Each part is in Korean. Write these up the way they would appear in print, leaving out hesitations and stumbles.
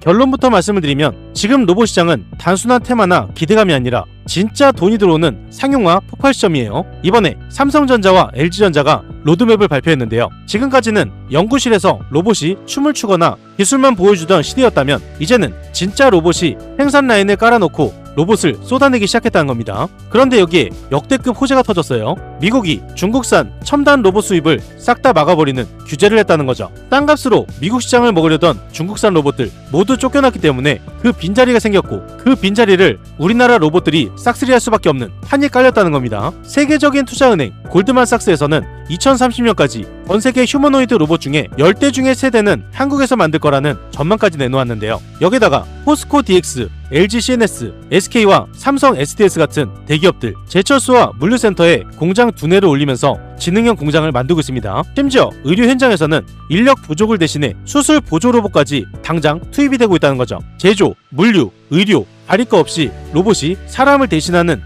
결론부터 말씀을 드리면 지금 로봇 시장은 단순한 테마나 기대감이 아니라 진짜 돈이 들어오는 상용화 폭발 시점이에요. 이번에 삼성전자와 LG전자가 로드맵을 발표했는데요. 지금까지는 연구실에서 로봇이 춤을 추거나 기술만 보여주던 시대였다면 이제는 진짜 로봇이 생산 라인을 깔아놓고 로봇을 쏟아내기 시작했다는 겁니다. 그런데 여기에 역대급 호재가 터졌어요. 미국이 중국산 첨단 로봇 수입을 싹 다 막아버리는 규제를 했다는 거죠. 딴 값으로 미국 시장을 먹으려던 중국산 로봇들 모두 쫓겨났기 때문에 그 빈자리가 생겼고 그 빈자리를 우리나라 로봇들이 싹쓸이할 수밖에 없는 판이 깔렸다는 겁니다. 세계적인 투자은행 골드만삭스에서는 2030년까지 전 세계 휴머노이드 로봇 중에 10대 중에 3대는 한국에서 만들 거라는 전망까지 내놓았는데요. 여기다가 포스코 DX, LG CNS, SK와 삼성 SDS 같은 대기업들 제철소와 물류센터에 공장 2내를 올리면서 지능형 공장을 만들고 있습니다. 심지어 의료 현장에서는 인력 부족을 대신해 수술 보조 로봇까지 당장 투입이 되고 있다는 거죠. 제조, 물류, 의료, 다릴 거 없이 로봇이 사람을 대신하는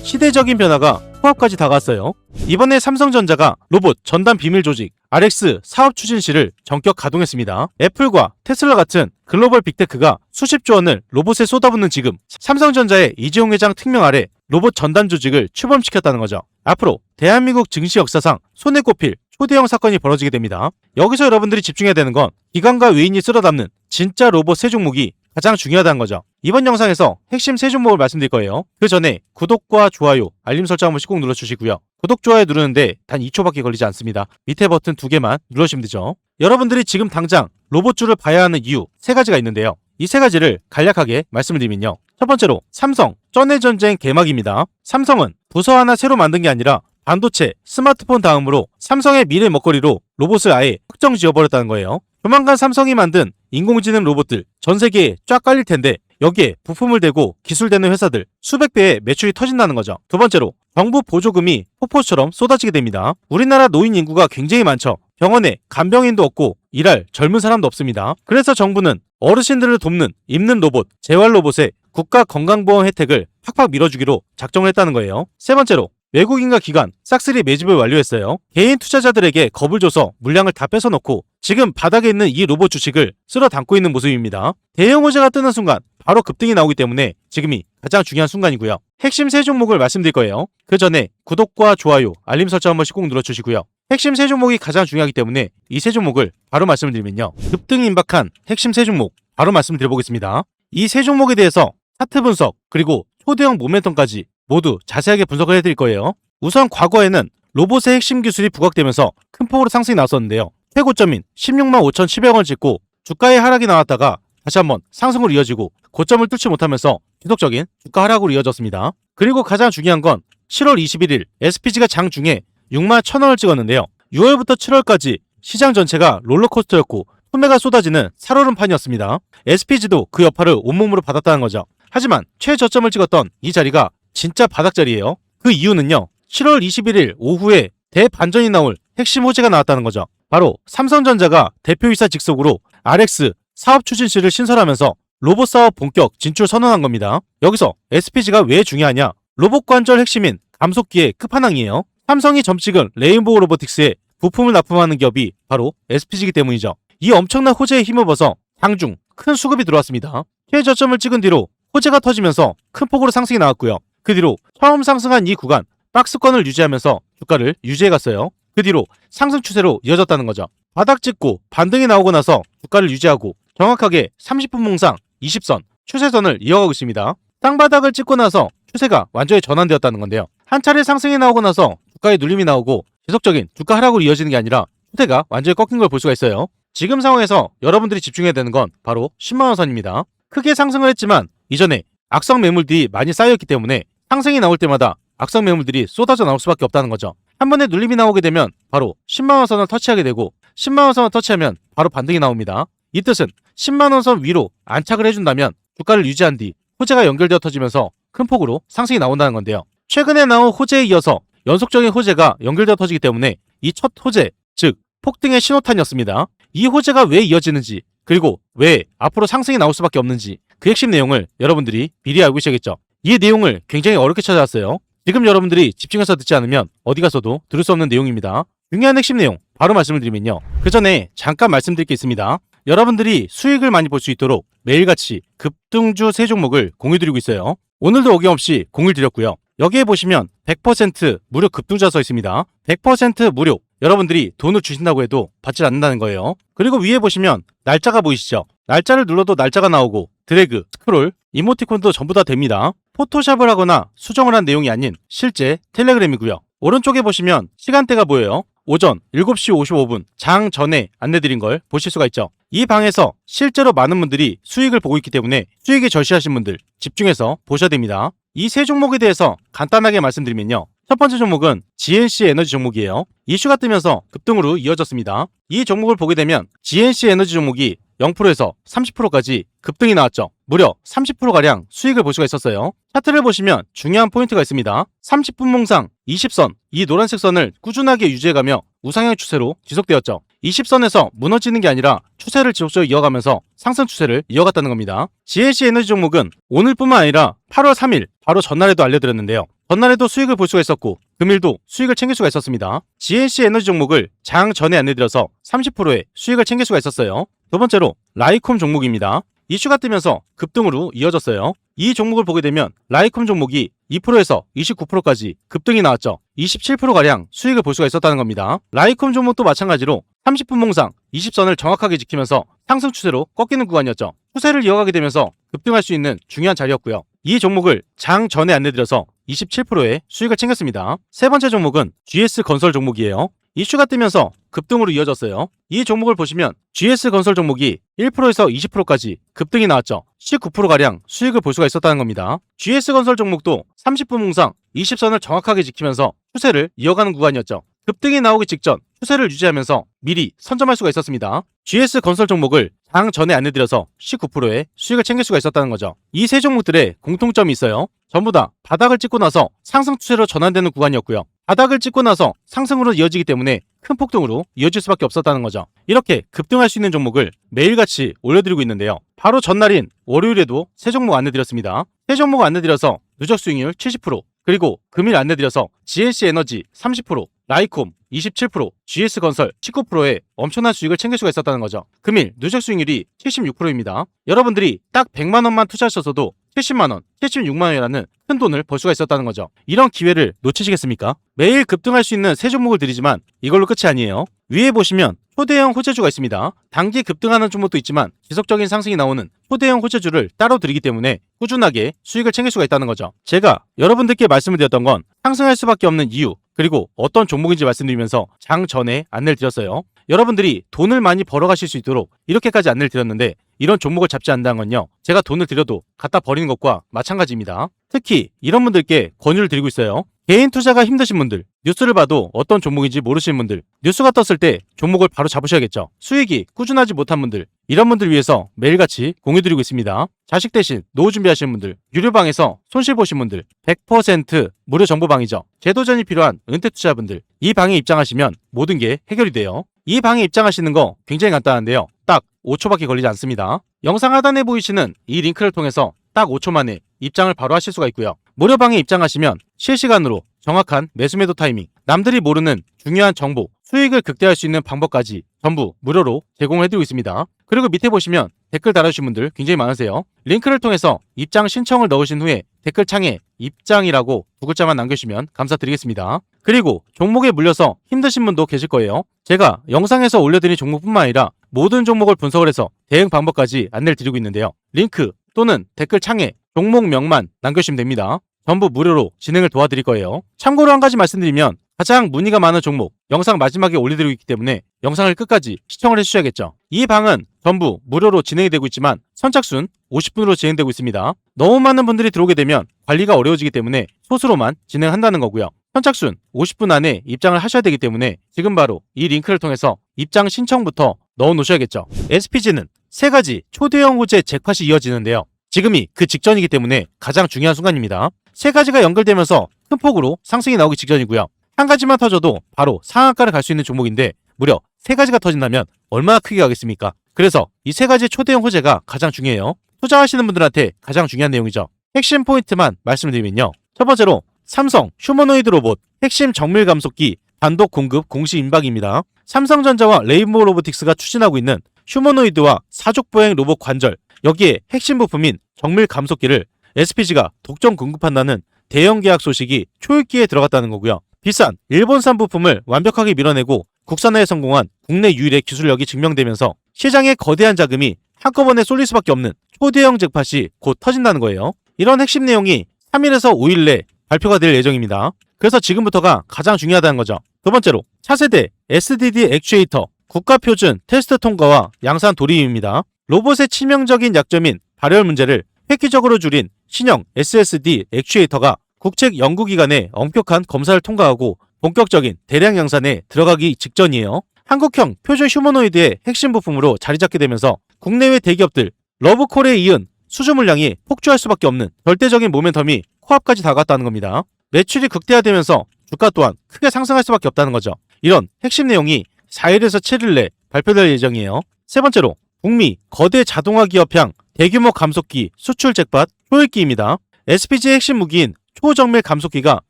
시대적인 변화가 코앞까지 다가왔어요. 이번에 삼성전자가 로봇 전담 비밀 조직 RX 사업 추진실을 전격 가동했습니다. 애플과 테슬라 같은 글로벌 빅테크가 수십조 원을 로봇에 쏟아붓는 지금 삼성전자의 이재용 회장 특명 아래 로봇 전담 조직을 출범시켰다는 거죠. 앞으로 대한민국 증시 역사상 손에 꼽힐 초대형 사건이 벌어지게 됩니다. 여기서 여러분들이 집중해야 되는 건 기관과 외인이 쓸어담는 진짜 로봇 세 종목이 가장 중요하다는 거죠. 이번 영상에서 핵심 세 종목을 말씀드릴 거예요. 그 전에 구독과 좋아요, 알림 설정 한 번씩 꼭 눌러주시고요. 구독, 좋아요 누르는데 단 2초밖에 걸리지 않습니다. 밑에 버튼 2개만 누르시면 되죠. 여러분들이 지금 당장 로봇주를 봐야 하는 이유 3가지가 있는데요. 이 3가지를 간략하게 말씀을 드리면요. 첫 번째로 삼성 쩐해전쟁 개막입니다. 삼성은 부서 하나 새로 만든 게 아니라 반도체, 스마트폰 다음으로 삼성의 미래 먹거리로 로봇을 아예 확정 지어버렸다는 거예요. 조만간 삼성이 만든 인공지능 로봇들 전 세계에 쫙 깔릴 텐데 여기에 부품을 대고 기술되는 회사들 수백 배의 매출이 터진다는 거죠. 두 번째로 정부 보조금이 폭포처럼 쏟아지게 됩니다. 우리나라 노인 인구가 굉장히 많죠. 병원에 간병인도 없고 일할 젊은 사람도 없습니다. 그래서 정부는 어르신들을 돕는 입는 로봇, 재활 로봇에 국가 건강보험 혜택을 팍팍 밀어주기로 작정을 했다는 거예요. 세 번째로 외국인과 기관 싹쓸이 매집을 완료했어요. 개인 투자자들에게 겁을 줘서 물량을 다 뺏어놓고 지금 바닥에 있는 이 로봇 주식을 쓸어 담고 있는 모습입니다. 대형 호재가 뜨는 순간 바로 급등이 나오기 때문에 지금이 가장 중요한 순간이고요. 핵심 세 종목을 말씀드릴 거예요. 그 전에 구독과 좋아요, 알림 설정 한 번씩 꼭 눌러주시고요. 핵심 세 종목이 가장 중요하기 때문에 이 세 종목을 바로 말씀을 드리면요. 급등이 임박한 핵심 세 종목 바로 말씀드려보겠습니다. 이 세 종목에 대해서 차트 분석 그리고 초대형 모멘텀까지 모두 자세하게 분석을 해드릴 거예요. 우선 과거에는 로봇의 핵심 기술이 부각되면서 큰 폭으로 상승이 나왔었는데요. 최고점인 16만 5,700원을 찍고 주가의 하락이 나왔다가 다시 한번 상승으로 이어지고 고점을 뚫지 못하면서 지속적인 주가 하락으로 이어졌습니다. 그리고 가장 중요한 건 7월 21일 SPG가 장중에 6만 1,000원을 찍었는데요. 6월부터 7월까지 시장 전체가 롤러코스터였고 소매가 쏟아지는 살얼음판이었습니다. SPG도 그 여파를 온몸으로 받았다는 거죠. 하지만 최저점을 찍었던 이 자리가 진짜 바닥자리예요. 그 이유는요. 7월 21일 오후에 대반전이 나올 핵심 호재가 나왔다는 거죠. 바로 삼성전자가 대표이사 직속으로 RX 사업 추진실을 신설하면서 로봇 사업 본격 진출 선언한 겁니다. 여기서 SPG가 왜 중요하냐? 로봇 관절 핵심인 감속기의 끝판왕이에요. 삼성이 점찍은 레인보우 로보틱스에 부품을 납품하는 기업이 바로 SPG이기 때문이죠. 이 엄청난 호재에 힘입어서 장중 큰 수급이 들어왔습니다. 최저점을 찍은 뒤로 호재가 터지면서 큰 폭으로 상승이 나왔고요. 그 뒤로 처음 상승한 이 구간 박스권을 유지하면서 주가를 유지해갔어요. 그 뒤로 상승 추세로 이어졌다는 거죠. 바닥 찍고 반등이 나오고 나서 주가를 유지하고 정확하게 30분 몽상 20선 추세선을 이어가고 있습니다. 땅바닥을 찍고 나서 추세가 완전히 전환되었다는 건데요. 한 차례 상승이 나오고 나서 주가에 눌림이 나오고 지속적인 주가 하락으로 이어지는 게 아니라 추세가 완전히 꺾인 걸 볼 수가 있어요. 지금 상황에서 여러분들이 집중해야 되는 건 바로 10만원 선입니다. 크게 상승을 했지만 이전에 악성 매물들이 많이 쌓여있기 때문에 상승이 나올 때마다 악성 매물들이 쏟아져 나올 수밖에 없다는 거죠. 한 번에 눌림이 나오게 되면 바로 10만원 선을 터치하게 되고 10만원 선을 터치하면 바로 반등이 나옵니다. 이 뜻은 10만원 선 위로 안착을 해준다면 주가를 유지한 뒤 호재가 연결되어 터지면서 큰 폭으로 상승이 나온다는 건데요. 최근에 나온 호재에 이어서 연속적인 호재가 연결되어 터지기 때문에 이 첫 호재, 즉 폭등의 신호탄이었습니다. 이 호재가 왜 이어지는지 그리고 왜 앞으로 상승이 나올 수밖에 없는지 그 핵심 내용을 여러분들이 미리 알고 계셔야겠죠. 이 내용을 굉장히 어렵게 찾아왔어요. 지금 여러분들이 집중해서 듣지 않으면 어디 가서도 들을 수 없는 내용입니다. 중요한 핵심 내용 바로 말씀을 드리면요. 그 전에 잠깐 말씀드릴 게 있습니다. 여러분들이 수익을 많이 볼 수 있도록 매일같이 급등주 3종목을 공유드리고 있어요. 오늘도 어김없이 공을 드렸고요. 여기에 보시면 100% 무료 급등주가 써 있습니다. 100% 무료. 여러분들이 돈을 주신다고 해도 받지 않는다는 거예요. 그리고 위에 보시면 날짜가 보이시죠? 날짜를 눌러도 날짜가 나오고 드래그, 스크롤, 이모티콘도 전부 다 됩니다. 포토샵을 하거나 수정을 한 내용이 아닌 실제 텔레그램이고요. 오른쪽에 보시면 시간대가 보여요. 오전 7시 55분 장 전에 안내드린 걸 보실 수가 있죠. 이 방에서 실제로 많은 분들이 수익을 보고 있기 때문에 수익에 절실하신 분들 집중해서 보셔야 됩니다. 이 세 종목에 대해서 간단하게 말씀드리면요. 첫 번째 종목은 GNC 에너지 종목이에요. 이슈가 뜨면서 급등으로 이어졌습니다. 이 종목을 보게 되면 GNC 에너지 종목이 0%에서 30%까지 급등이 나왔죠. 무려 30%가량 수익을 볼 수가 있었어요. 차트를 보시면 중요한 포인트가 있습니다. 30분 몽상 20선, 이 노란색 선을 꾸준하게 유지해가며 우상향 추세로 지속되었죠. 20선에서 무너지는 게 아니라 추세를 지속적으로 이어가면서 상승 추세를 이어갔다는 겁니다. GNC 에너지 종목은 오늘뿐만 아니라 8월 3일 바로 전날에도 알려드렸는데요. 전날에도 수익을 볼 수가 있었고 금일도 수익을 챙길 수가 있었습니다. GNC 에너지 종목을 장 전에 안내드려서 30%의 수익을 챙길 수가 있었어요. 두 번째로 라이콤 종목입니다. 이슈가 뜨면서 급등으로 이어졌어요. 이 종목을 보게 되면 라이콤 종목이 2%에서 29%까지 급등이 나왔죠. 27%가량 수익을 볼 수가 있었다는 겁니다. 라이콤 종목도 마찬가지로 30분 몽상 20선을 정확하게 지키면서 상승 추세로 꺾이는 구간이었죠. 추세를 이어가게 되면서 급등할 수 있는 중요한 자리였고요. 이 종목을 장 전에 안내드려서 27%의 수익을 챙겼습니다. 세 번째 종목은 GS건설 종목이에요. 이슈가 뜨면서 급등으로 이어졌어요. 이 종목을 보시면 GS건설 종목이 1%에서 20%까지 급등이 나왔죠. 19%가량 수익을 볼 수가 있었다는 겁니다. GS건설 종목도 30분 몽상 20선을 정확하게 지키면서 추세를 이어가는 구간이었죠. 급등이 나오기 직전 추세를 유지하면서 미리 선점할 수가 있었습니다. GS건설 종목을 장 전에 안내드려서 19%의 수익을 챙길 수가 있었다는 거죠. 이 세 종목들의 공통점이 있어요. 전부 다 바닥을 찍고 나서 상승 추세로 전환되는 구간이었고요. 바닥을 찍고 나서 상승으로 이어지기 때문에 큰 폭등으로 이어질 수밖에 없었다는 거죠. 이렇게 급등할 수 있는 종목을 매일같이 올려드리고 있는데요. 바로 전날인 월요일에도 세 종목 안내드렸습니다. 세 종목 안내드려서 누적 수익률 70%, 그리고 금일 안내드려서 GNC 에너지 30%, 라이콤 27%, GS건설 19%의 엄청난 수익을 챙길 수가 있었다는 거죠. 금일 누적 수익률이 76%입니다. 여러분들이 딱 100만원만 투자하셔서도 70만원, 76만원이라는 큰 돈을 벌 수가 있었다는 거죠. 이런 기회를 놓치시겠습니까? 매일 급등할 수 있는 세 종목을 드리지만 이걸로 끝이 아니에요. 위에 보시면 초대형 호재주가 있습니다. 단기 급등하는 종목도 있지만 지속적인 상승이 나오는 초대형 호재주를 따로 드리기 때문에 꾸준하게 수익을 챙길 수가 있다는 거죠. 제가 여러분들께 말씀을 드렸던 건 상승할 수밖에 없는 이유, 그리고 어떤 종목인지 말씀드리면서 장 전에 안내를 드렸어요. 여러분들이 돈을 많이 벌어가실 수 있도록 이렇게까지 안내를 드렸는데 이런 종목을 잡지 않는다는 건요, 제가 돈을 들여도 갖다 버리는 것과 마찬가지입니다. 특히 이런 분들께 권유를 드리고 있어요. 개인 투자가 힘드신 분들, 뉴스를 봐도 어떤 종목인지 모르시는 분들, 뉴스가 떴을 때 종목을 바로 잡으셔야겠죠. 수익이 꾸준하지 못한 분들, 이런 분들 위해서 매일같이 공유드리고 있습니다. 자식 대신 노후 준비하시는 분들, 유료방에서 손실 보신 분들, 100% 무료 정보방이죠. 제도전이 필요한 은퇴 투자분들, 이 방에 입장하시면 모든 게 해결이 돼요. 이 방에 입장하시는 거 굉장히 간단한데요. 딱 5초밖에 걸리지 않습니다. 영상 하단에 보이시는 이 링크를 통해서 딱 5초 만에 입장을 바로 하실 수가 있고요. 무료방에 입장하시면 실시간으로 정확한 매수매도 타이밍, 남들이 모르는 중요한 정보, 수익을 극대화할 수 있는 방법까지 전부 무료로 제공을 해드리고 있습니다. 그리고 밑에 보시면 댓글 달아주신 분들 굉장히 많으세요. 링크를 통해서 입장 신청을 넣으신 후에 댓글창에 입장이라고 두 글자만 남겨주시면 감사드리겠습니다. 그리고 종목에 물려서 힘드신 분도 계실 거예요. 제가 영상에서 올려드린 종목뿐만 아니라 모든 종목을 분석을 해서 대응 방법까지 안내를 드리고 있는데요. 링크 또는 댓글창에 종목명만 남겨주시면 됩니다. 전부 무료로 진행을 도와드릴 거예요. 참고로 한 가지 말씀드리면 가장 문의가 많은 종목 영상 마지막에 올려드리고 있기 때문에 영상을 끝까지 시청을 해주셔야겠죠. 이 방은 전부 무료로 진행이 되고 있지만 선착순 50분으로 진행되고 있습니다. 너무 많은 분들이 들어오게 되면 관리가 어려워지기 때문에 소수로만 진행한다는 거고요. 선착순 50분 안에 입장을 하셔야 되기 때문에 지금 바로 이 링크를 통해서 입장 신청부터 넣어 놓으셔야겠죠. SPG는 세 가지 초대형 호재 잭팟이 이어지는데요. 지금이 그 직전이기 때문에 가장 중요한 순간입니다. 세 가지가 연결되면서 큰 폭으로 상승이 나오기 직전이고요. 한 가지만 터져도 바로 상한가를 갈 수 있는 종목인데 무려 세 가지가 터진다면 얼마나 크게 가겠습니까? 그래서 이 세 가지 초대형 호재가 가장 중요해요. 투자하시는 분들한테 가장 중요한 내용이죠. 핵심 포인트만 말씀드리면요. 첫 번째로 삼성 휴머노이드 로봇 핵심 정밀 감속기 단독 공급 공시 임박입니다. 삼성전자와 레인보우 로보틱스가 추진하고 있는 휴머노이드와 사족보행 로봇 관절, 여기에 핵심 부품인 정밀 감속기를 SPG가 독점 공급한다는 대형 계약 소식이 초읽기에 들어갔다는 거고요. 비싼 일본산 부품을 완벽하게 밀어내고 국산화에 성공한 국내 유일의 기술력이 증명되면서 시장에 거대한 자금이 한꺼번에 쏠릴 수밖에 없는 초대형 잭팟이 곧 터진다는 거예요. 이런 핵심 내용이 3일에서 5일 내 발표가 될 예정입니다. 그래서 지금부터가 가장 중요하다는 거죠. 두 번째로 차세대 SDD 액추에이터 국가표준 테스트 통과와 양산 돌입입니다. 로봇의 치명적인 약점인 발열 문제를 획기적으로 줄인 신형 SSD 액추에이터가 국책 연구기관의 엄격한 검사를 통과하고 본격적인 대량 양산에 들어가기 직전이에요. 한국형 표준 휴머노이드의 핵심 부품으로 자리 잡게 되면서 국내외 대기업들 러브콜에 이은 수주 물량이 폭주할 수밖에 없는 절대적인 모멘텀이 코앞까지 다가왔다는 겁니다. 매출이 극대화되면서 주가 또한 크게 상승할 수밖에 없다는 거죠. 이런 핵심 내용이 4일에서 7일 내 발표될 예정이에요. 세 번째로 북미 거대 자동화 기업향 대규모 감속기 수출 잭팟 초읽기입니다. SPG의 핵심 무기인 초정밀 감속기가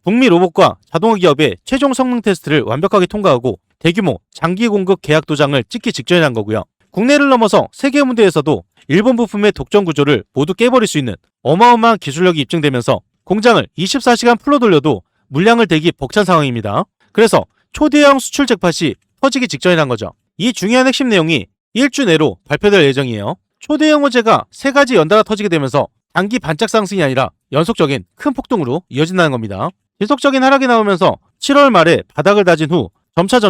북미 로봇과 자동화 기업의 최종 성능 테스트를 완벽하게 통과하고 대규모 장기 공급 계약 도장을 찍기 직전이란 거고요. 국내를 넘어서 세계 무대에서도 일본 부품의 독점 구조를 모두 깨버릴 수 있는 어마어마한 기술력이 입증되면서 공장을 24시간 풀로 돌려도 물량을 대기 벅찬 상황입니다. 그래서 초대형 수출 잭팟이 터지기 직전이란 거죠. 이 중요한 핵심 내용이 일주 내로 발표될 예정이에요. 초대형 호재가 3가지 연달아 터지게 되면서 단기 반짝 상승이 아니라 연속적인 큰 폭등으로 이어진다는 겁니다. 지속적인 하락이 나오면서 7월 말에 바닥을 다진 후 점차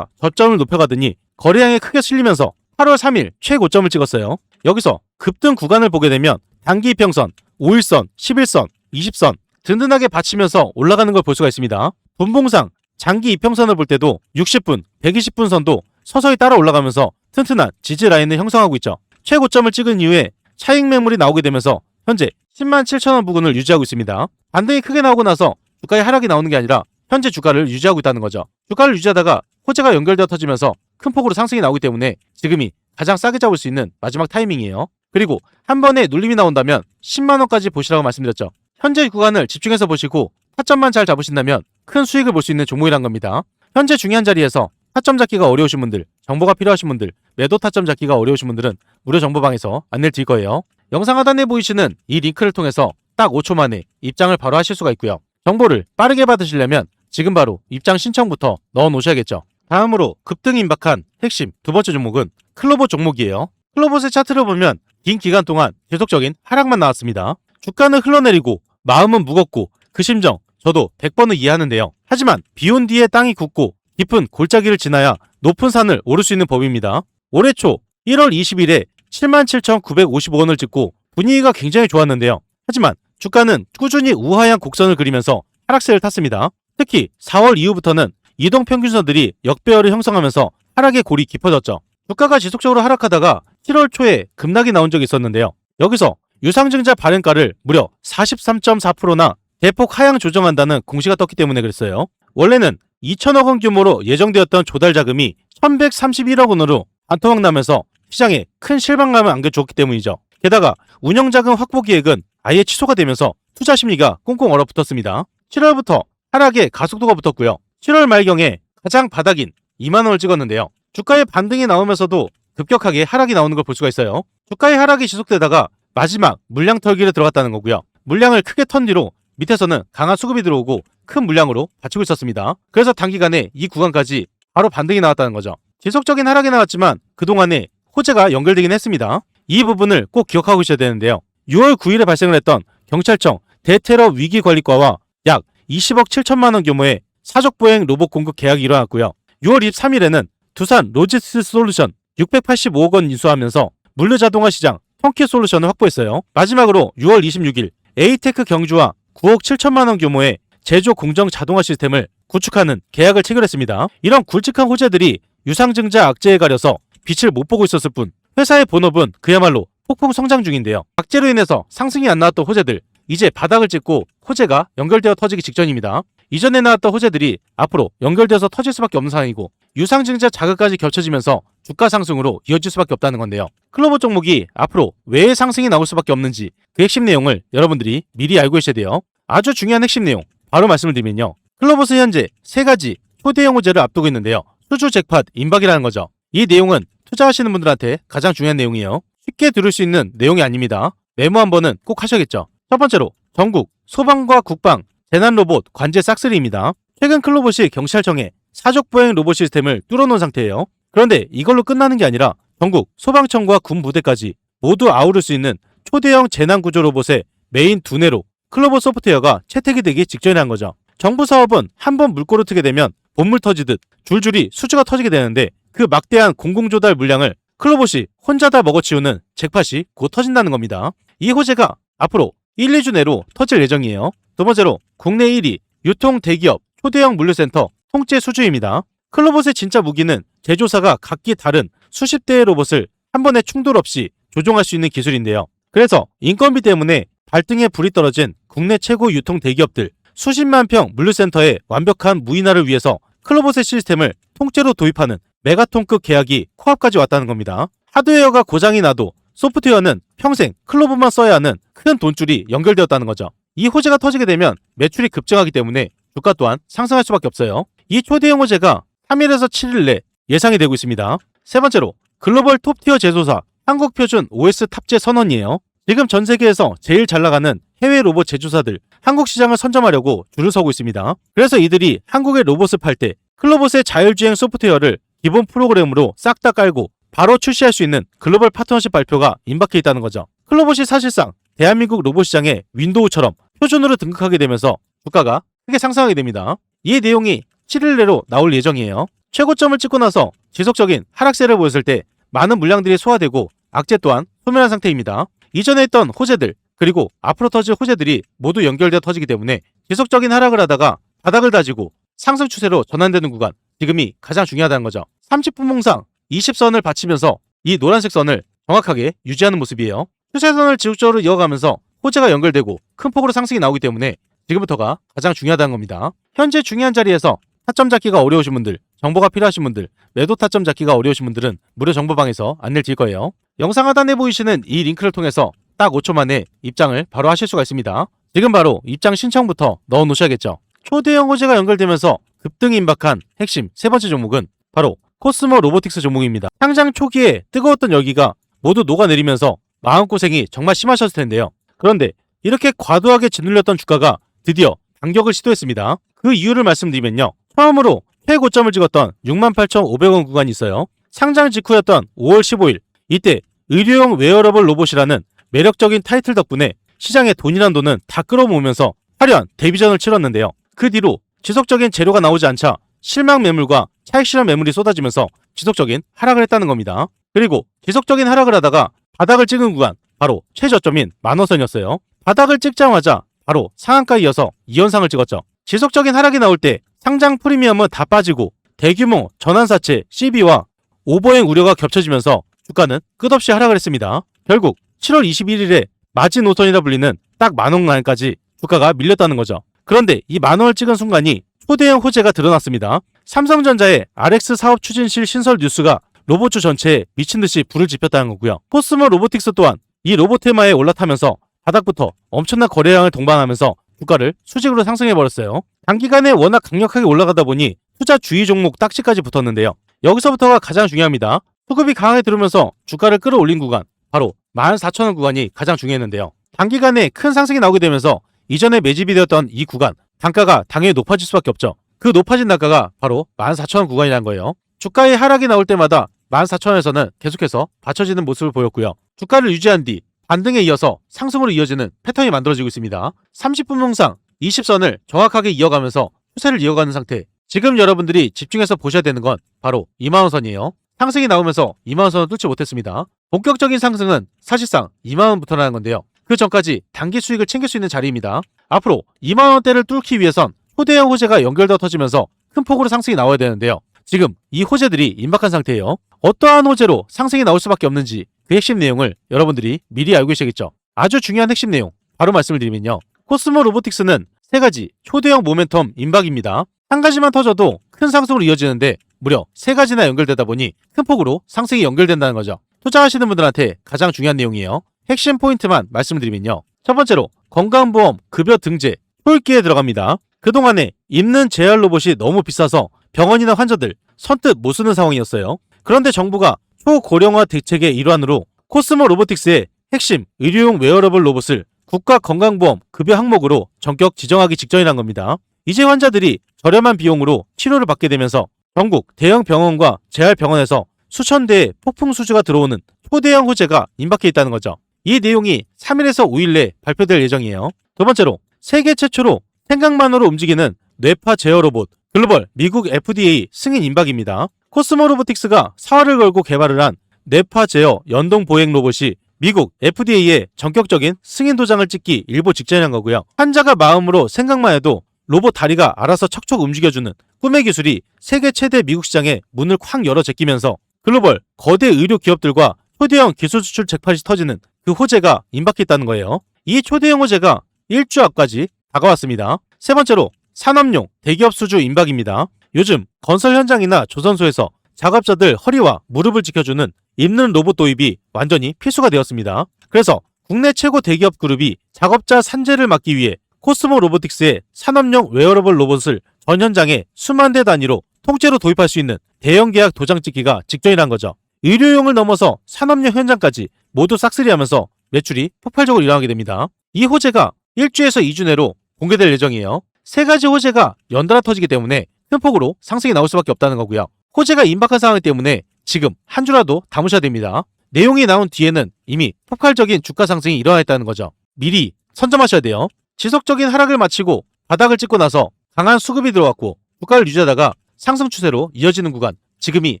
저점을 높여가더니 거래량이 크게 실리면서 8월 3일 최고점을 찍었어요. 여기서 급등 구간을 보게 되면 단기 이평선, 5일선, 11선, 20선 든든하게 받치면서 올라가는 걸 볼 수가 있습니다. 분봉상 장기 이평선을 볼 때도 60분, 120분 선도 서서히 따라 올라가면서 튼튼한 지지 라인을 형성하고 있죠. 최고점을 찍은 이후에 차익 매물이 나오게 되면서 현재 10만 7천원 부근을 유지하고 있습니다. 반등이 크게 나오고 나서 주가의 하락이 나오는 게 아니라 현재 주가를 유지하고 있다는 거죠. 주가를 유지하다가 호재가 연결되어 터지면서 큰 폭으로 상승이 나오기 때문에 지금이 가장 싸게 잡을 수 있는 마지막 타이밍이에요. 그리고 한 번에 눌림이 나온다면 10만원까지 보시라고 말씀드렸죠. 현재 구간을 집중해서 보시고 타점만 잘 잡으신다면 큰 수익을 볼 수 있는 종목이란 겁니다. 현재 중요한 자리에서 타점 잡기가 어려우신 분들, 정보가 필요하신 분들, 매도 타점 잡기가 어려우신 분들은 무료 정보방에서 안내를 드릴 거예요. 영상 하단에 보이시는 이 링크를 통해서 딱 5초 만에 입장을 바로 하실 수가 있고요. 정보를 빠르게 받으시려면 지금 바로 입장 신청부터 넣어 놓으셔야겠죠. 다음으로 급등 임박한 핵심 두 번째 종목은 클로봇 종목이에요. 클로봇의 차트를 보면 긴 기간 동안 계속적인 하락만 나왔습니다. 주가는 흘러내리고 마음은 무겁고 그 심정 저도 100번은 이해하는데요. 하지만 비온 뒤에 땅이 굳고 깊은 골짜기를 지나야 높은 산을 오를 수 있는 법입니다. 올해 초 1월 20일에 77,955원을 찍고 분위기가 굉장히 좋았는데요. 하지만 주가는 꾸준히 우하향 곡선을 그리면서 하락세를 탔습니다. 특히 4월 이후부터는 이동평균선들이 역배열을 형성하면서 하락의 골이 깊어졌죠. 주가가 지속적으로 하락하다가 7월 초에 급락이 나온 적이 있었는데요. 여기서 유상증자 발행가를 무려 43.4%나 대폭 하향 조정한다는 공시가 떴기 때문에 그랬어요. 원래는 2천억 원 규모로 예정되었던 조달 자금이 1131억 원으로 반토막 나면서 시장에 큰 실망감을 안겨주었기 때문이죠. 게다가 운영자금 확보 계획은 아예 취소가 되면서 투자 심리가 꽁꽁 얼어붙었습니다. 7월부터 하락에 가속도가 붙었고요. 7월 말경에 가장 바닥인 2만 원을 찍었는데요. 주가의 반등이 나오면서도 급격하게 하락이 나오는 걸 볼 수가 있어요. 주가의 하락이 지속되다가 마지막 물량 털기를 들어갔다는 거고요. 물량을 크게 턴 뒤로 밑에서는 강한 수급이 들어오고 큰 물량으로 받치고 있었습니다. 그래서 단기간에 이 구간까지 바로 반등이 나왔다는 거죠. 지속적인 하락이 나왔지만 그동안에 호재가 연결되긴 했습니다. 이 부분을 꼭 기억하고 있어야 되는데요. 6월 9일에 발생을 했던 경찰청 대테러 위기관리과와 약 20억 7천만 원 규모의 사족보행 로봇 공급 계약이 일어났고요. 6월 23일에는 두산 로지스틱스 솔루션 685억 원 인수하면서 물류자동화 시장 턴키 솔루션을 확보했어요. 마지막으로 6월 26일 에이테크 경주와 9억 7천만 원 규모의 제조 공정 자동화 시스템을 구축하는 계약을 체결했습니다. 이런 굵직한 호재들이 유상증자 악재에 가려서 빛을 못 보고 있었을 뿐 회사의 본업은 그야말로 폭풍 성장 중인데요. 악재로 인해서 상승이 안 나왔던 호재들 이제 바닥을 찍고 호재가 연결되어 터지기 직전입니다. 이전에 나왔던 호재들이 앞으로 연결되어서 터질 수밖에 없는 상황이고 유상증자 자극까지 겹쳐지면서 주가 상승으로 이어질 수밖에 없다는 건데요. 클로봇 종목이 앞으로 왜 상승이 나올 수밖에 없는지 그 핵심 내용을 여러분들이 미리 알고 계셔야 돼요. 아주 중요한 핵심 내용 바로 말씀을 드리면요. 클로봇은 현재 3가지 초대형 호재를 앞두고 있는데요. 수주 잭팟 임박이라는 거죠. 이 내용은 투자하시는 분들한테 가장 중요한 내용이에요. 쉽게 들을 수 있는 내용이 아닙니다. 메모 한번은 꼭 하셔야겠죠. 첫 번째로 전국 소방과 국방 재난 로봇 관제 싹쓸이입니다. 최근 클로봇이 경찰청에 사족 보행 로봇 시스템을 뚫어놓은 상태예요. 그런데 이걸로 끝나는 게 아니라 전국 소방청과 군 부대까지 모두 아우를 수 있는 초대형 재난 구조 로봇의 메인 두뇌로 클로봇 소프트웨어가 채택이 되기 직전이란 거죠. 정부 사업은 한번 물꼬를 트게 되면 본물 터지듯 줄줄이 수주가 터지게 되는데 그 막대한 공공조달 물량을 클로봇이 혼자 다 먹어치우는 잭팟이 곧 터진다는 겁니다. 이 호재가 앞으로 1, 2주 내로 터질 예정이에요. 두 번째로 국내 1위 유통 대기업 초대형 물류센터 통째 수주입니다. 클로봇의 진짜 무기는 제조사가 각기 다른 수십 대의 로봇을 한 번에 충돌 없이 조종할 수 있는 기술인데요. 그래서 인건비 때문에 발등에 불이 떨어진 국내 최고 유통 대기업들 수십만 평 물류센터의 완벽한 무인화를 위해서 클로봇의 시스템을 통째로 도입하는 메가톤급 계약이 코앞까지 왔다는 겁니다. 하드웨어가 고장이 나도 소프트웨어는 평생 클로봇만 써야 하는 큰 돈줄이 연결되었다는 거죠. 이 호재가 터지게 되면 매출이 급증하기 때문에 주가 또한 상승할 수밖에 없어요. 이 초대형 호재가 3일에서 7일 내 예상이 되고 있습니다. 세 번째로 글로벌 톱티어 제조사 한국표준 OS 탑재 선언이에요. 지금 전 세계에서 제일 잘 나가는 해외 로봇 제조사들 한국 시장을 선점하려고 줄을 서고 있습니다. 그래서 이들이 한국의 로봇을 팔 때 클로봇의 자율주행 소프트웨어를 기본 프로그램으로 싹 다 깔고 바로 출시할 수 있는 글로벌 파트너십 발표가 임박해 있다는 거죠. 클로봇이 사실상 대한민국 로봇 시장의 윈도우처럼 표준으로 등극하게 되면서 주가가 크게 상승하게 됩니다. 이 내용이 7일 내로 나올 예정이에요. 최고점을 찍고 나서 지속적인 하락세를 보였을 때 많은 물량들이 소화되고 악재 또한 소멸한 상태입니다. 이전에 했던 호재들 그리고 앞으로 터질 호재들이 모두 연결되어 터지기 때문에 지속적인 하락을 하다가 바닥을 다지고 상승 추세로 전환되는 구간 지금이 가장 중요하다는 거죠. 30분 봉상 20선을 받치면서 이 노란색 선을 정확하게 유지하는 모습이에요. 추세선을 지속적으로 이어가면서 호재가 연결되고 큰 폭으로 상승이 나오기 때문에 지금부터가 가장 중요하다는 겁니다. 현재 중요한 자리에서 타점 잡기가 어려우신 분들, 정보가 필요하신 분들, 매도 타점 잡기가 어려우신 분들은 무료 정보방에서 안내를 드릴 거예요. 영상 하단에 보이시는 이 링크를 통해서 딱 5초 만에 입장을 바로 하실 수가 있습니다. 지금 바로 입장 신청부터 넣어 놓으셔야겠죠. 초대형 호재가 연결되면서 급등이 임박한 핵심 세 번째 종목은 바로 코스모 로보틱스 종목입니다. 상장 초기에 뜨거웠던 열기가 모두 녹아내리면서 마음고생이 정말 심하셨을 텐데요. 그런데 이렇게 과도하게 짓눌렸던 주가가 드디어 반격을 시도했습니다. 그 이유를 말씀드리면요. 처음으로 최고점을 찍었던 68,500원 구간이 있어요. 상장 직후였던 5월 15일 이때 의료용 웨어러블 로봇이라는 매력적인 타이틀 덕분에 시장에 돈이란 돈은 다 끌어모으면서 화려한 데뷔전을 치렀는데요. 그 뒤로 지속적인 재료가 나오지 않자 실망 매물과 차익 실현 매물이 쏟아지면서 지속적인 하락을 했다는 겁니다. 그리고 지속적인 하락을 하다가 바닥을 찍은 구간 바로 최저점인 10,000원선이었어요. 바닥을 찍자마자 바로 상한가 이어서 2연상을 찍었죠. 지속적인 하락이 나올 때 상장 프리미엄은 다 빠지고 대규모 전환사채 CB와 오버행 우려가 겹쳐지면서 주가는 끝없이 하락을 했습니다. 결국 7월 21일에 마지노선이라 불리는 딱 10,000원 라인까지 주가가 밀렸다는 거죠. 그런데 이 10,000원을 찍은 순간이 초대형 호재가 드러났습니다. 삼성전자의 RX 사업 추진실 신설 뉴스가 로봇주 전체에 미친듯이 불을 지폈다는 거고요. 코스모 로보틱스 또한 이 로봇 테마에 올라타면서 바닥부터 엄청난 거래량을 동반하면서 주가를 수직으로 상승해버렸어요. 단기간에 워낙 강력하게 올라가다 보니 투자 주의 종목 딱지까지 붙었는데요. 여기서부터가 가장 중요합니다. 수급이 강하게 들어오면서 주가를 끌어올린 구간 바로 14,000원 구간이 가장 중요했는데요. 단기간에 큰 상승이 나오게 되면서 이전에 매집이 되었던 이 구간 단가가 당연히 높아질 수밖에 없죠. 그 높아진 단가가 바로 14,000원 구간이라는 거예요. 주가의 하락이 나올 때마다 14,000원에서는 계속해서 받쳐지는 모습을 보였고요. 주가를 유지한 뒤 반등에 이어서 상승으로 이어지는 패턴이 만들어지고 있습니다. 30분 봉상 20선을 정확하게 이어가면서 추세를 이어가는 상태. 지금 여러분들이 집중해서 보셔야 되는 건 바로 20,000원선이에요. 상승이 나오면서 20,000원선을 뚫지 못했습니다. 본격적인 상승은 사실상 20,000원부터라는 건데요. 그 전까지 단기 수익을 챙길 수 있는 자리입니다. 앞으로 20,000원대를 뚫기 위해선 초대형 호재가 연결되어 터지면서 큰 폭으로 상승이 나와야 되는데요. 지금 이 호재들이 임박한 상태예요. 어떠한 호재로 상승이 나올 수밖에 없는지 그 핵심 내용을 여러분들이 미리 알고 계시겠죠. 아주 중요한 핵심 내용 바로 말씀을 드리면요. 코스모 로보틱스는 세 가지 초대형 모멘텀 임박입니다. 한 가지만 터져도 큰 상승으로 이어지는데 무려 세 가지나 연결되다 보니 큰 폭으로 상승이 연결된다는 거죠. 투자하시는 분들한테 가장 중요한 내용이에요. 핵심 포인트만 말씀드리면요. 첫 번째로 건강보험 급여 등재 초읽기에 들어갑니다. 그동안에 입는 재활 로봇이 너무 비싸서 병원이나 환자들 선뜻 못 쓰는 상황이었어요. 그런데 정부가 초고령화 대책의 일환으로 코스모 로보틱스의 핵심 의료용 웨어러블 로봇을 국가건강보험 급여 항목으로 전격 지정하기 직전이란 겁니다. 이제 환자들이 저렴한 비용으로 치료를 받게 되면서 전국 대형 병원과 재활병원에서 수천 대의 폭풍 수주가 들어오는 초대형 호재가 임박해 있다는 거죠. 이 내용이 3일에서 5일 내에 발표될 예정이에요. 두 번째로 세계 최초로 생각만으로 움직이는 뇌파 제어 로봇 글로벌 미국 FDA 승인 임박입니다. 코스모 로보틱스가 사활을 걸고 개발을 한 뇌파 제어 연동 보행 로봇이 미국 FDA의 전격적인 승인 도장을 찍기 일보 직전이란 거고요. 환자가 마음으로 생각만 해도 로봇 다리가 알아서 척척 움직여주는 꿈의 기술이 세계 최대 미국 시장에 문을 콱 열어 제끼면서 글로벌 거대 의료 기업들과 초대형 기술 수출 잭팟이 터지는 그 호재가 임박했다는 거예요. 이 초대형 호재가 일주 앞까지 다가왔습니다. 세 번째로 산업용 대기업 수주 임박입니다. 요즘 건설 현장이나 조선소에서 작업자들 허리와 무릎을 지켜주는 입는 로봇 도입이 완전히 필수가 되었습니다. 그래서 국내 최고 대기업 그룹이 작업자 산재를 막기 위해 코스모 로보틱스의 산업용 웨어러블 로봇을 전 현장에 수만 대 단위로 통째로 도입할 수 있는 대형 계약 도장 찍기가 직전이란 거죠. 의료용을 넘어서 산업용 현장까지 모두 싹쓸이하면서 매출이 폭발적으로 일어나게 됩니다. 이 호재가 1주에서 2주 내로 공개될 예정이에요. 세 가지 호재가 연달아 터지기 때문에 큰 폭으로 상승이 나올 수밖에 없다는 거고요. 호재가 임박한 상황 때문에 지금 한 주라도 담으셔야 됩니다. 내용이 나온 뒤에는 이미 폭발적인 주가 상승이 일어나 있다는 거죠. 미리 선점하셔야 돼요. 지속적인 하락을 마치고 바닥을 찍고 나서 강한 수급이 들어왔고 주가를 유지하다가 상승 추세로 이어지는 구간, 지금이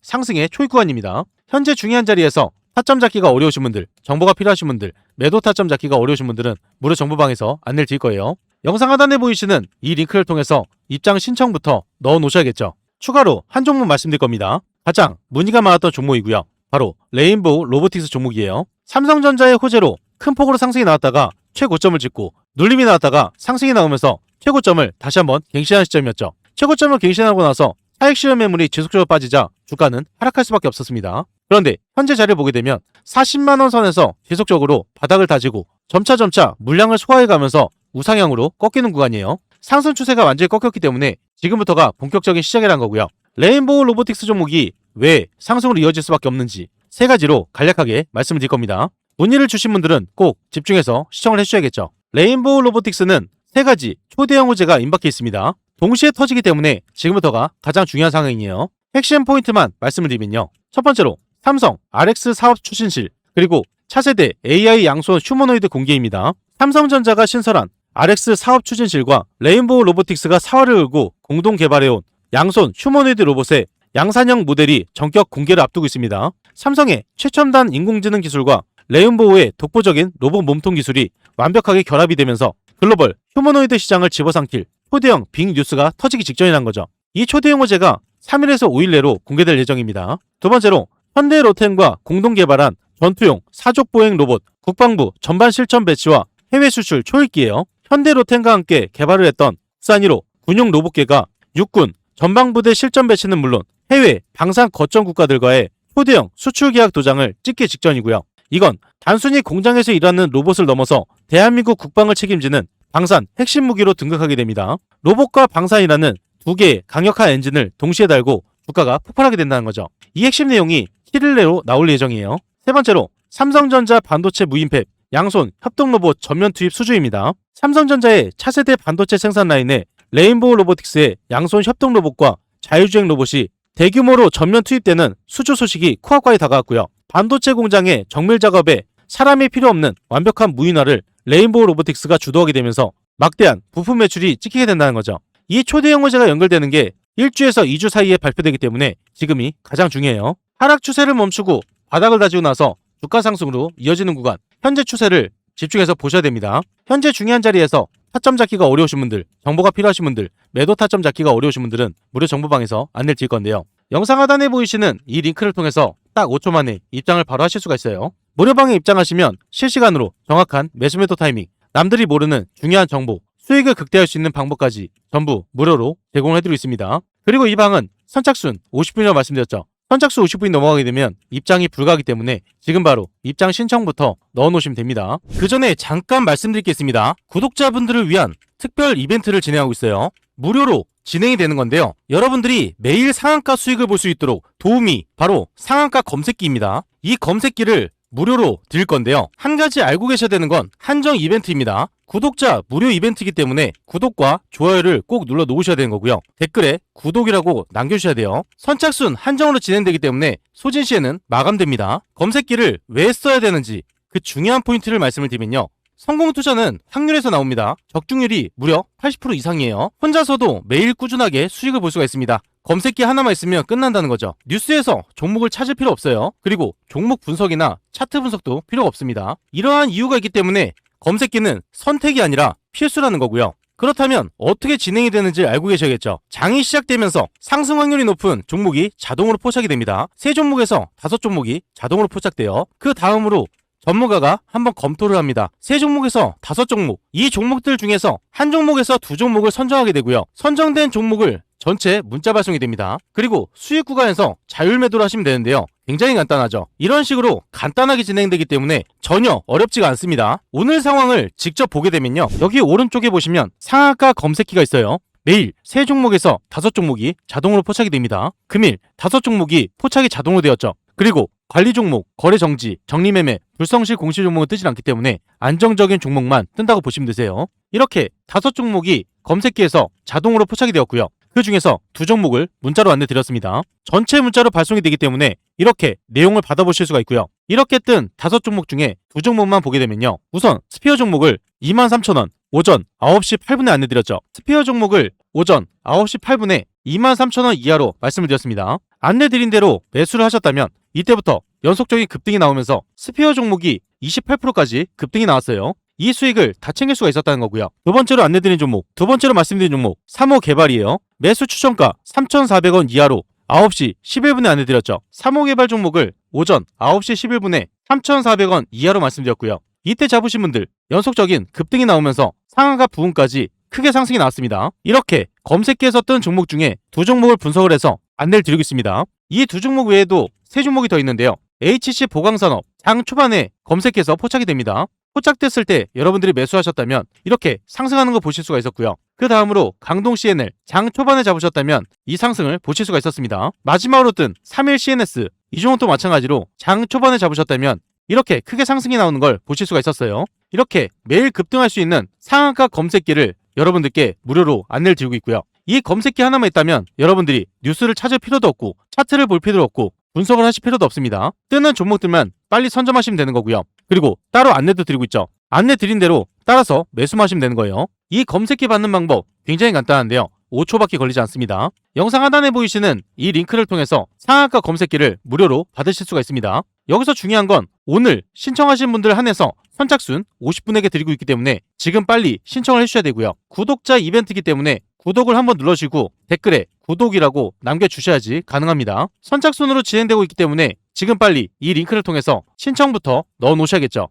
상승의 초입 구간입니다. 현재 중요한 자리에서 타점 잡기가 어려우신 분들, 정보가 필요하신 분들, 매도 타점 잡기가 어려우신 분들은 무료 정보방에서 안내를 드릴 거예요. 영상 하단에 보이시는 이 링크를 통해서 입장 신청부터 넣어 놓으셔야겠죠. 추가로 한 종목 말씀드릴 겁니다. 가장 문의가 많았던 종목이고요. 바로 레인보우 로보틱스 종목이에요. 삼성전자의 호재로 큰 폭으로 상승이 나왔다가 최고점을 찍고 눌림이 나왔다가 상승이 나오면서 최고점을 다시 한번 갱신하는 시점이었죠. 최고점을 갱신하고 나서 차익 실현 매물이 지속적으로 빠지자 주가는 하락할 수밖에 없었습니다. 그런데 현재 자리를 보게 되면 40만원 선에서 지속적으로 바닥을 다지고 점차 물량을 소화해가면서 우상향으로 꺾이는 구간이에요. 상승 추세가 완전히 꺾였기 때문에 지금부터가 본격적인 시작이란 거고요. 레인보우 로보틱스 종목이 왜 상승으로 이어질 수밖에 없는지 세 가지로 간략하게 말씀을 드릴 겁니다. 문의를 주신 분들은 꼭 집중해서 시청을 해주셔야겠죠. 레인보우 로보틱스는 세 가지 초대형 호재가 임박해 있습니다. 동시에 터지기 때문에 지금부터가 가장 중요한 상황이에요. 핵심 포인트만 말씀을 드리면요. 첫 번째로 삼성 RX 사업 추진실 그리고 차세대 AI 양손 휴머노이드 공개입니다. 삼성전자가 신설한 RX 사업 추진실과 레인보우 로보틱스가 사활을 걸고 공동 개발해온 양손 휴머노이드 로봇의 양산형 모델이 전격 공개를 앞두고 있습니다. 삼성의 최첨단 인공지능 기술과 레인보우의 독보적인 로봇 몸통 기술이 완벽하게 결합이 되면서 글로벌 휴머노이드 시장을 집어삼킬 초대형 빅 뉴스가 터지기 직전이란 거죠. 이 초대형 호재가 3일에서 5일 내로 공개될 예정입니다. 두 번째로 현대로템과 공동 개발한 전투용 사족 보행 로봇 국방부 전반 실전 배치와 해외 수출 초읽기예요. 현대로템과 함께 개발을 했던 국산 1호 군용 로봇계가 육군 전방부대 실전 배치는 물론 해외 방산 거점 국가들과의 초대형 수출 계약 도장을 찍기 직전이고요. 이건 단순히 공장에서 일하는 로봇을 넘어서 대한민국 국방을 책임지는 방산 핵심 무기로 등극하게 됩니다. 로봇과 방산이라는 두 개의 강력한 엔진을 동시에 달고 주가가 폭발하게 된다는 거죠. 이 핵심 내용이 7일 내로 나올 예정이에요. 세 번째로 삼성전자 반도체 무인팹 양손 협동 로봇 전면 투입 수주입니다. 삼성전자의 차세대 반도체 생산 라인에 레인보우 로보틱스의 양손 협동 로봇과 자율주행 로봇이 대규모로 전면 투입되는 수주 소식이 코앞까지 다가왔고요. 반도체 공장의 정밀 작업에 사람이 필요 없는 완벽한 무인화를 레인보우 로보틱스가 주도하게 되면서 막대한 부품 매출이 찍히게 된다는 거죠. 이 초대형 호재가 연결되는 게 1주에서 2주 사이에 발표되기 때문에 지금이 가장 중요해요. 하락 추세를 멈추고 바닥을 다지고 나서 주가 상승으로 이어지는 구간, 현재 추세를 집중해서 보셔야 됩니다. 현재 중요한 자리에서 타점 잡기가 어려우신 분들, 정보가 필요하신 분들, 매도 타점 잡기가 어려우신 분들은 무료 정보방에서 안내를 드릴 건데요. 영상 하단에 보이시는 이 링크를 통해서 딱 5초 만에 입장을 바로 하실 수가 있어요. 무료방에 입장하시면 실시간으로 정확한 매수 매도 타이밍, 남들이 모르는 중요한 정보, 수익을 극대화할 수 있는 방법까지 전부 무료로 제공을 해드리고 있습니다. 그리고 이 방은 선착순 50분이라고 말씀드렸죠. 선착순 50분이 넘어가게 되면 입장이 불가하기 때문에 지금 바로 입장 신청부터 넣어놓으시면 됩니다. 그 전에 잠깐 말씀드릴 게 있습니다. 구독자분들을 위한 특별 이벤트를 진행하고 있어요. 무료로 진행이 되는 건데요. 여러분들이 매일 상한가 수익을 볼 수 있도록 도움이 바로 상한가 검색기입니다. 이 검색기를 무료로 드릴 건데요. 한 가지 알고 계셔야 되는 건 한정 이벤트입니다. 구독자 무료 이벤트이기 때문에 구독과 좋아요를 꼭 눌러 놓으셔야 되는 거고요. 댓글에 구독이라고 남겨주셔야 돼요. 선착순 한정으로 진행되기 때문에 소진 시에는 마감됩니다. 검색기를 왜 써야 되는지 그 중요한 포인트를 말씀을 드리면요. 성공 투자는 확률에서 나옵니다. 적중률이 무려 80% 이상이에요. 혼자서도 매일 꾸준하게 수익을 볼 수가 있습니다. 검색기 하나만 있으면 끝난다는 거죠. 뉴스에서 종목을 찾을 필요 없어요. 그리고 종목 분석이나 차트 분석도 필요가 없습니다. 이러한 이유가 있기 때문에 검색기는 선택이 아니라 필수라는 거고요. 그렇다면 어떻게 진행이 되는지 알고 계셔야겠죠. 장이 시작되면서 상승 확률이 높은 종목이 자동으로 포착이 됩니다. 3종목에서 5종목이 자동으로 포착돼요. 그 다음으로 전문가가 한번 검토를 합니다. 3종목에서 5종목, 이 종목들 중에서 한 종목에서 2종목을 선정하게 되고요. 선정된 종목을 전체 문자 발송이 됩니다. 그리고 수익 구간에서 자율 매도를 하시면 되는데요. 굉장히 간단하죠. 이런 식으로 간단하게 진행되기 때문에 전혀 어렵지가 않습니다. 오늘 상황을 직접 보게 되면요. 여기 오른쪽에 보시면 상한가 검색기가 있어요. 매일 3종목에서 5종목이 자동으로 포착이 됩니다. 금일 5종목이 포착이 자동으로 되었죠. 그리고 관리 종목, 거래 정지, 정리매매, 불성실 공시 종목은 뜨지 않기 때문에 안정적인 종목만 뜬다고 보시면 되세요. 이렇게 5종목이 검색기에서 자동으로 포착이 되었고요. 그 중에서 2종목을 문자로 안내 드렸습니다. 전체 문자로 발송이 되기 때문에 이렇게 내용을 받아보실 수가 있고요. 이렇게 뜬 5종목 중에 2종목만 보게 되면요. 우선 스피어 종목을 23,000원 오전 9시 8분에 안내 드렸죠. 스피어 종목을 오전 9시 8분에 23,000원 이하로 말씀을 드렸습니다. 안내 드린 대로 매수를 하셨다면 이때부터 연속적인 급등이 나오면서 스피어 종목이 28%까지 급등이 나왔어요. 이 수익을 다 챙길 수가 있었다는 거고요. 두 번째로 안내드린 종목, 두 번째로 말씀드린 종목 3호 개발이에요. 매수 추천가 3,400원 이하로 9시 11분에 안내드렸죠. 3호 개발 종목을 오전 9시 11분에 3,400원 이하로 말씀드렸고요. 이때 잡으신 분들 연속적인 급등이 나오면서 상한가 부분까지 크게 상승이 나왔습니다. 이렇게 검색기에서 뜬 종목 중에 2종목을 분석을 해서 안내를 드리고 있습니다. 이 2종목 외에도 3종목이 더 있는데요. HC 보강산업 장 초반에 검색해서 포착이 됩니다. 포착됐을 때 여러분들이 매수하셨다면 이렇게 상승하는 거 보실 수가 있었고요. 그 다음으로 강동 CNL 장 초반에 잡으셨다면 이 상승을 보실 수가 있었습니다. 마지막으로 뜬 3일 CNS 이 종목도 마찬가지로 장 초반에 잡으셨다면 이렇게 크게 상승이 나오는 걸 보실 수가 있었어요. 이렇게 매일 급등할 수 있는 상한가 검색기를 여러분들께 무료로 안내를 드리고 있고요. 이 검색기 하나만 있다면 여러분들이 뉴스를 찾을 필요도 없고 차트를 볼 필요도 없고 분석을 하실 필요도 없습니다. 뜨는 종목들만 빨리 선점하시면 되는 거고요. 그리고 따로 안내도 드리고 있죠. 안내 드린 대로 따라서 매수만 하시면 되는 거예요. 이 검색기 받는 방법 굉장히 간단한데요. 5초밖에 걸리지 않습니다. 영상 하단에 보이시는 이 링크를 통해서 상한가 검색기를 무료로 받으실 수가 있습니다. 여기서 중요한 건 오늘 신청하신 분들 한해서 선착순 50분에게 드리고 있기 때문에 지금 빨리 신청을 해주셔야 되고요. 구독자 이벤트이기 때문에 구독을 한번 눌러주시고 댓글에 구독이라고 남겨주셔야지 가능합니다. 선착순으로 진행되고 있기 때문에 지금 빨리 이 링크를 통해서 신청부터 넣어 놓으셔야겠죠.